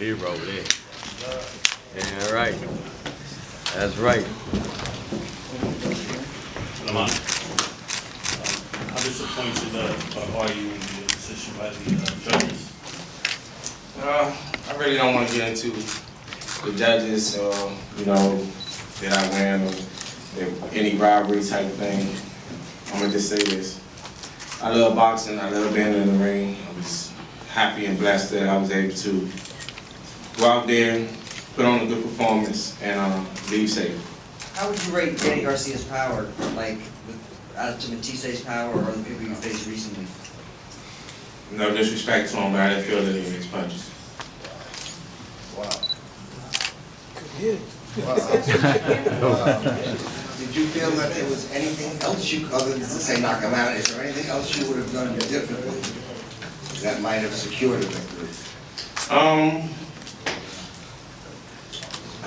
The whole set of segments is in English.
hero there. Yeah, right. That's right. Lamont, how disappointed are you in the decision by the judges? I really don't want to get into the judges, that I ran or any robbery type thing. I'm gonna just say this. I love boxing, I love being in the ring. I was happy and blessed that I was able to go out there, put on a good performance, and leave safe. How would you rate Danny Garcia's power, like, as to Matisse's power or the people you faced recently? No disrespect to him, but I didn't feel any of his punches. Wow. Did you feel that there was anything else you, other than to say knock him out, is there anything else you would have done differently that might have secured a victory? I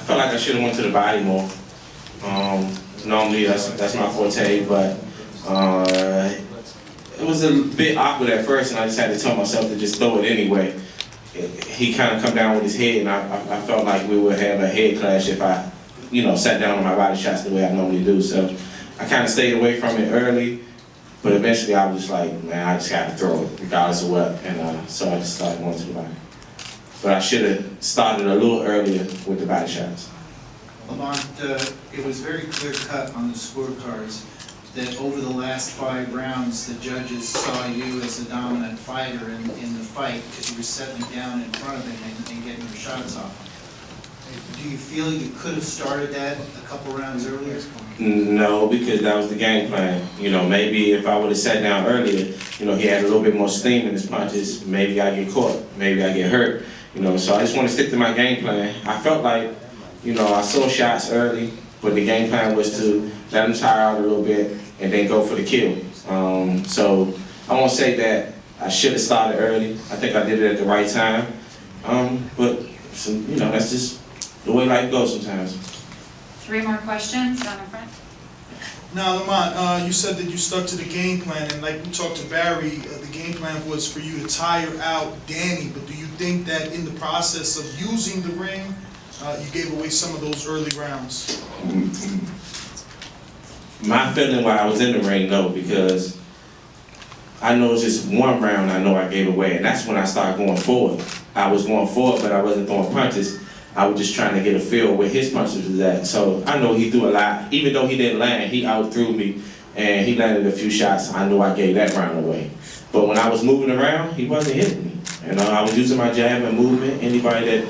felt like I should have went to the body more. Normally that's my forte, but it was a bit awkward at first, and I just had to tell myself to just throw it anyway. He kind of come down with his head, and I felt like we would have a head clash if I, sat down on my body shots the way I normally do. So I kind of stayed away from it early, but eventually I was just like, man, I just got to throw it regardless of what, and so I just started going to the body. But I should have started a little earlier with the body shots. Lamont, it was very clear cut on the scorecards that over the last 5 rounds, the judges saw you as the dominant fighter in the fight because you were settling down in front of him and getting your shots off. Do you feel you could have started that a couple rounds earlier? No, because that was the game plan. Maybe if I would have sat down earlier, he had a little bit more steam in his punches, maybe I get caught, maybe I get hurt. So I just want to stick to my game plan. I felt like, I saw shots early, but the game plan was to let him tire out a little bit and then go for the kill. So I won't say that I should have started early. I think I did it at the right time. But that's just the way life goes sometimes. 3 more questions down in front. Now, Lamont, you said that you stuck to the game plan, and like we talked to Barry, the game plan was for you to tire out Danny, but do you think that in the process of using the ring, you gave away some of those early rounds? My feeling while I was in the ring, no, because I know it's just one round I know I gave away, and that's when I started going forward. I was going forward, but I wasn't throwing punches. I was just trying to get a feel where his punches was at. So I know he threw a lot. Even though he didn't land, he out-threw me, and he landed a few shots. I knew I gave that round away. But when I was moving around, he wasn't hitting me. I was using my jab and movement. Anybody that,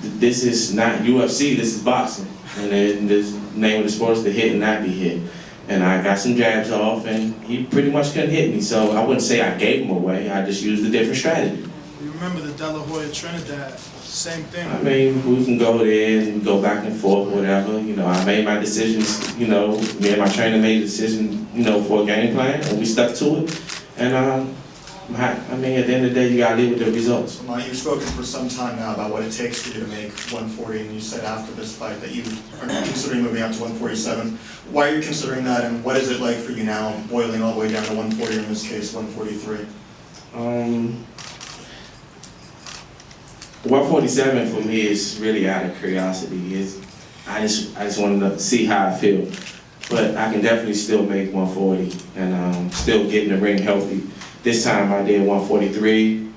this is not UFC, this is boxing. And then the name of the sport is to hit and not be hit. And I got some jabs off, and he pretty much couldn't hit me. So I wouldn't say I gave him away. I just used a different strategy. You remember the De La Hoya Trinidad, same thing. I mean, we can go there and go back and forth, whatever. I made my decisions, me and my trainer made a decision, for a game plan, and we stuck to it. And at the end of the day, you gotta live with the results. You've spoken for some time now about what it takes for you to make 140, and you said after this fight that you are considering moving up to 147. Why are you considering that, and what is it like for you now, boiling all the way down to 140, or in this case, 143? 147 for me is really out of curiosity. I just wanted to see how I feel. But I can definitely still make 140 and still get in the ring healthy. This time I did 143.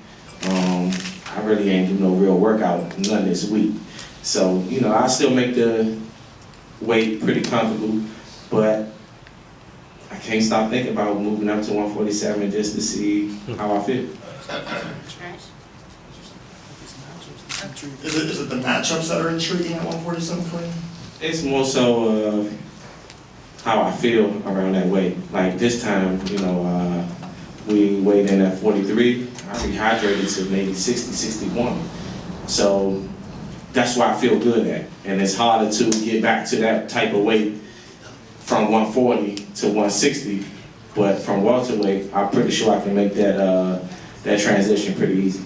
I really ain't do no real workout, none this week. So, I still make the weight pretty comfortable, but I can't stop thinking about moving up to 147 just to see how I feel. Is it the matchups that are intriguing at 147 for you? It's more so how I feel around that weight. Like this time, we weighed in at 43. I rehydrated to maybe 60, 61. So that's why I feel good at. And it's harder to get back to that type of weight from 140 to 160. But from welterweight, I'm pretty sure I can make that transition pretty easy.